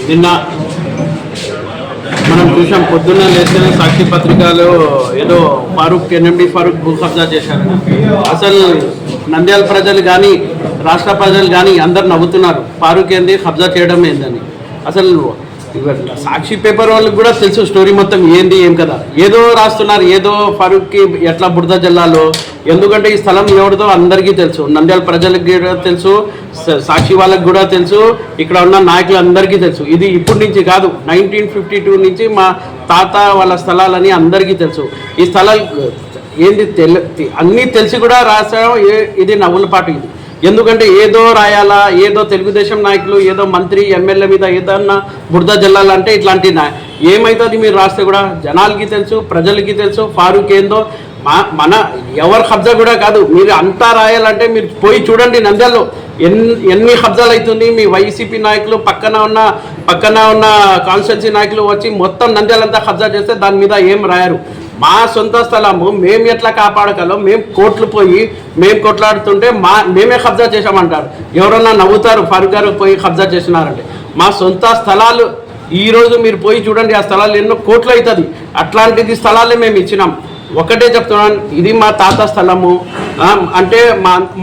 నిన్న మనం చూసాం పొద్దున్న లేస్తేనే సాక్షి పత్రికలో ఏదో ఎన్ఎండి ఫారూక్ భూ కబ్జా చేశారని. అసలు నంద్యాల ప్రజలు కానీ రాష్ట్ర ప్రజలు కానీ అందరు నవ్వుతున్నారు. ఫారూక్ ఏంది కబ్జా చేయడం ఏందని. అసలు సాక్షి పేపర్ వాళ్ళకి కూడా తెలుసు స్టోరీ మొత్తం ఏంది ఏం కదా. ఏదో రాస్తున్నారు, ఏదో ఫారూక్కి ఎట్లా బురద జల్లాలో. ఎందుకంటే ఈ స్థలం ఎవరిదో అందరికీ తెలుసు, నంద్యాల ప్రజలకు కూడా తెలుసు, సాక్షి వాళ్ళకి కూడా తెలుసు, ఇక్కడ ఉన్న నాయకులందరికీ తెలుసు. ఇది ఇప్పటి నుంచి కాదు, 1952 నుంచి మా తాత వాళ్ళ స్థలాలని అందరికీ తెలుసు. ఈ స్థలాలు ఏంది అన్నీ తెలిసి కూడా రాసాం. ఇది నవ్వుల పాటు. ఇది ఎందుకంటే ఏదో రాయాలా, ఏదో తెలుగుదేశం నాయకులు, ఏదో మంత్రి ఎమ్మెల్యే మీద ఏదన్నా బురద జల్లాలంటే ఇట్లాంటి ఏమవుతుంది మీరు రాస్తే కూడా జనాలకి తెలుసు, ప్రజలకి తెలుసు. ఫారూక్ ఏందో మన ఎవరు కబ్జా కూడా కాదు. మీరు అంతా రాయాలంటే మీరు పోయి చూడండి నంద్యాలలో ఎన్ని కబ్జాలు అవుతుంది. మీ వైసీపీ నాయకులు పక్కన ఉన్న కాన్స్టిట్యున్సీ నాయకులు వచ్చి మొత్తం నంద్యాలంతా కబ్జా చేస్తే దాని మీద ఏం రాయరు. మా సొంత స్థలము మేము ఎట్లా కాపాడగలం, మేము కోర్టులు పోయి మేము కొట్లాడుతుంటే మేమే కబ్జా చేసామంటారు. ఎవరన్నా నవ్వుతారు ఫారూక్ గారు పోయి కబ్జా చేసినారంటే. మా సొంత స్థలాలు ఈరోజు మీరు పోయి చూడండి, ఆ స్థలాలు ఎన్నో కోట్లు అవుతుంది. అట్లాంటిది స్థలాలే మేము ఇచ్చినాం. ఒకటే చెప్తున్నాను, ఇది మా తాత స్థలము, అంటే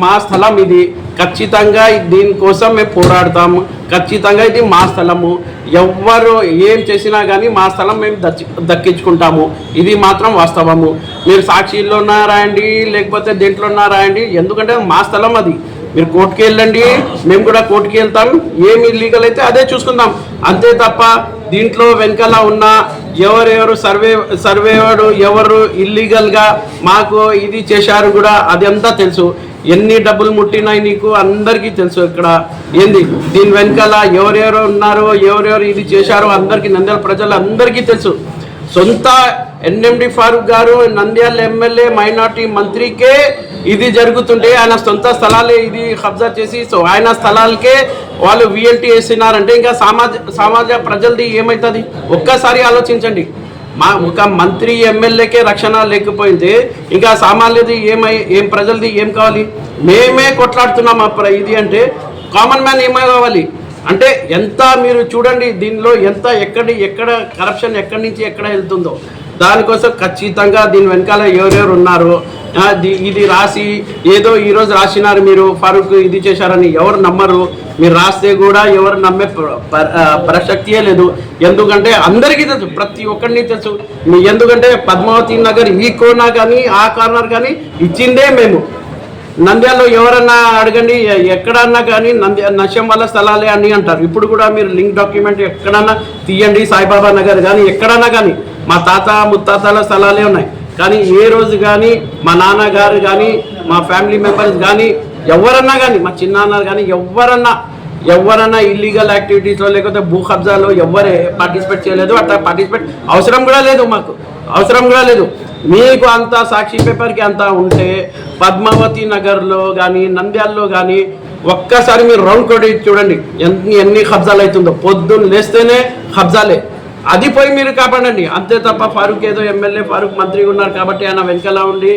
మా స్థలం ఇది. ఖచ్చితంగా దీనికోసం మేము పోరాడతాము. ఖచ్చితంగా ఇది మా స్థలము. ఎవ్వరు ఏం చేసినా కానీ మా స్థలం మేము దక్కించుకుంటాము. ఇది మాత్రం వాస్తవము. మీరు సాక్షిలో రాయండి, లేకపోతే దేంట్లో రాయండి, ఎందుకంటే మా స్థలం అది. మీరు కోర్టుకి వెళ్ళండి, మేము కూడా కోర్టుకి వెళ్తాం. ఏమి ఇల్లీగల్ అయితే అదే చూసుకుందాం, అంతే తప్ప దీంట్లో వెనకాల ఉన్న ఎవరెవరు సర్వేవాడు ఎవరు ఇల్లీగల్గా మాకు ఇది చేశారు కూడా అది అంతా తెలుసు. ఎన్ని డబ్బులు ముట్టినాయి నీకు అందరికీ తెలుసు. ఇక్కడ ఏంది దీని వెనకాల ఎవరెవరు ఉన్నారో, ఎవరెవరు ఇది చేశారో అందరికీ, నంద్యాల ప్రజలు అందరికీ తెలుసు. సొంత ఎన్ఎండి ఫారూక్ గారు నంద్యాల ఎమ్మెల్యే మైనార్టీ మంత్రికే ఇది జరుగుతుంటే ఆయన సొంత స్థలాలే ఇది కబ్జా చేసి ఆయన స్థలాలకే వాళ్ళు విఎల్టీ వేసినారంటే ఇంకా సమాజ ప్రజలది ఏమవుతుంది ఒక్కసారి ఆలోచించండి. ఒక మంత్రి ఎమ్మెల్యేకే రక్షణ లేకపోయింది, ఇంకా సామాన్యుది ఏం ప్రజలది ఏం కావాలి? మేమే కొట్లాడుతున్నాం ఇది అంటే కామన్ మ్యాన్ ఏమై కావాలి అంటే ఎంత మీరు చూడండి దీనిలో ఎంత ఎక్కడ కరప్షన్ ఎక్కడి నుంచి ఎక్కడ వెళ్తుందో. దానికోసం ఖచ్చితంగా దీని వెనకాల ఎవరెవరు ఉన్నారో ఇది రాసి ఏదో ఈరోజు రాసినారు మీరు ఫారూక్ ఇది చేశారని ఎవరు నమ్మరు. మీరు రాస్తే కూడా ఎవరు నమ్మే ప్రసక్తియే లేదు. ఎందుకంటే అందరికీ తెలుసు, ప్రతి ఒక్కరిని తెలుసు. ఎందుకంటే పద్మావతి నగర్ ఈ కోర్నర్ కానీ ఆ కార్నర్ కానీ ఇచ్చిందే మేము. నంద్యాలలో ఎవరన్నా అడగండి, ఎక్కడన్నా కానీ నశం వల్ల స్థలాలే అని అంటారు. ఇప్పుడు కూడా మీరు లింక్ డాక్యుమెంట్ ఎక్కడన్నా తీయండి, సాయిబాబా నగర్ కానీ ఎక్కడన్నా కానీ మా తాత ముత్తాతల స్థలాలే ఉన్నాయి. కానీ ఏ రోజు కానీ మా నాన్నగారు కానీ మా ఫ్యామిలీ మెంబర్స్ కానీ ఎవరన్నా కానీ మా చిన్నాన్న కానీ ఎవరన్నా ఇల్లీగల్ యాక్టివిటీస్లో లేకపోతే భూ కబ్జాలో ఎవరే పార్టిసిపేట్ చేయలేదు. అట్లా పార్టిసిపేట్ అవసరం కూడా లేదు, మాకు అవసరం కూడా లేదు. మీకు అంత సాక్షి పేపర్కి అంతా ఉంటే పద్మావతి నగర్లో కానీ నంద్యాలలో కానీ ఒక్కసారి మీరు రౌండ్ కొట్టి చూడండి ఎన్ని కబ్జాలు అవుతుందో. పొద్దున్న లేస్తేనే కబ్జాలే. అది పోయి మీరు కాపాడండి, అంతే తప్ప ఫారూక్ ఏదో ఎమ్మెల్యే ఫారూక్ మంత్రిగా ఉన్నారు కాబట్టి ఆయన వెనకాల ఉండి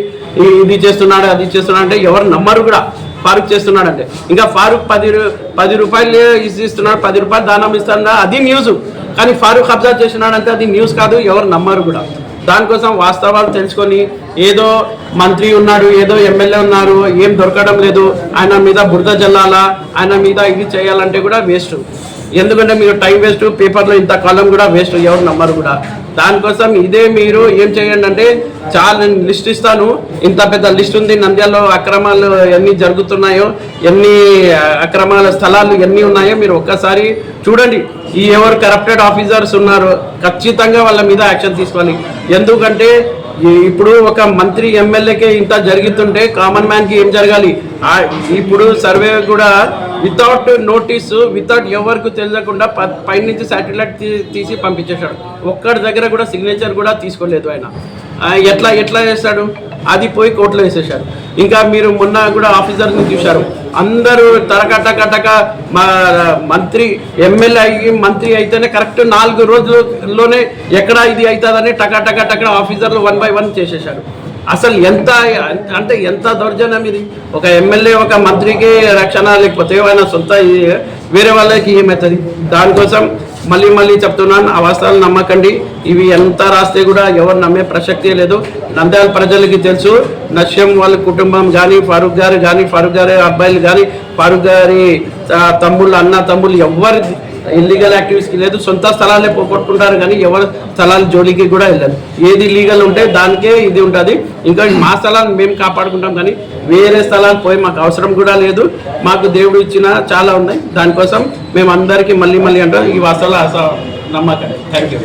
ఇది చేస్తున్నాడు అది చేస్తున్నాడు అంటే ఎవరు నమ్మరు కూడా. ఫారూక్ చేస్తున్నాడంటే ఇంకా ఫారూక్ 10 రూపాయలు ఇస్తున్నాడు, 10 రూపాయలు దానం ఇస్తాడా అది న్యూస్. కానీ ఫారూక్ కబ్జా చేసినాడంటే అది న్యూస్ కాదు, ఎవరు నమ్మరు కూడా. దానికోసం వాస్తవాలు తెలుసుకొని ఏదో మంత్రి ఉన్నాడు, ఏదో ఎమ్మెల్యే ఉన్నారు, ఏం దొరకడం లేదు, ఆయన మీద బురద జల్లాలా, ఆయన మీద ఇది చేయాలంటే కూడా వేస్ట్. ఎందుకంటే మీరు టైం వేస్ట్, పేపర్లో ఇంత కాలం కూడా వేస్ట్, ఎవరు నమ్మరు కూడా. దానికోసం ఇదే మీరు ఏం చేయండి అంటే చాలా నేను లిస్ట్ ఇస్తాను. ఇంత పెద్ద లిస్ట్ ఉంది, నంద్యాలలో అక్రమాలు ఎన్ని జరుగుతున్నాయో, ఎన్ని అక్రమాల స్థలాలు ఎన్ని ఉన్నాయో మీరు ఒక్కసారి చూడండి. ఈ ఎవరు కరప్టెడ్ ఆఫీసర్స్ ఉన్నారో ఖచ్చితంగా వాళ్ళ మీద యాక్షన్ తీసుకోవాలి. ఎందుకంటే ఇప్పుడు ఒక మంత్రి ఎమ్మెల్యేకే ఇంత జరుగుతుంటే కామన్ మ్యాన్కి ఏం జరగాలి? ఇప్పుడు సర్వే కూడా వితౌట్ నోటీసు, వితౌట్ ఎవరికి తెలియకుండా పైనుంచి శాటిలైట్ తీసి పంపించేశాడు. ఒక్కడి దగ్గర కూడా సిగ్నేచర్ కూడా తీసుకోలేదు ఆయన. ఎట్లా చేస్తాడు? అది పోయి కోర్టులో వేసేశారు. ఇంకా మీరు మొన్న కూడా ఆఫీసర్ని చూశారు, అందరూ టక మా మంత్రి ఎమ్మెల్యే అయ్యి మంత్రి అయితేనే కరెక్ట్ 4 రోజుల్లోనే ఎక్కడ ఇది అవుతుందని టక ఆఫీసర్లు 1 by 1 చేసేశారు. అసలు ఎంత దౌర్జన్యం ఇది? ఒక ఎమ్మెల్యే ఒక మంత్రికి రక్షణ లేకపోతే ఆయన సొంత వేరే వాళ్ళకి ఏమవుతుంది? దానికోసం మళ్ళీ మళ్ళీ చెప్తున్నాను, ఆ వాస్తవాలు నమ్మకండి. ఇవి ఎంత రాస్తే కూడా ఎవరు నమ్మే ప్రసక్తే లేదు. నంద్యాల ప్రజలకి తెలుసు, నశ్యం వాళ్ళ కుటుంబం కానీ, ఫారూక్ గారి అబ్బాయిలు కానీ, ఫారూక్ గారి తమ్ముళ్ళు, అన్న తమ్ముళ్ళు ఎవరు ఇల్లీగల్ యాక్టివిటీస్కి లేదు. సొంత స్థలాలే పోగొట్టుకుంటారు కానీ ఎవరు స్థలాల జోలికి కూడా వెళ్ళదు. ఏది లీగల్ ఉంటే దానికే ఇది ఉంటుంది. ఇంకా మా స్థలాన్ని మేము కాపాడుకుంటాం కానీ వేరే స్థలాలు పోయి మాకు అవసరం కూడా లేదు. మాకు దేవుడు ఇచ్చిన చాలా ఉన్నాయి. దానికోసం మేము అందరికీ మళ్ళీ అంటాం, ఈ వాస్తవాలు నమ్మకం. Thank you.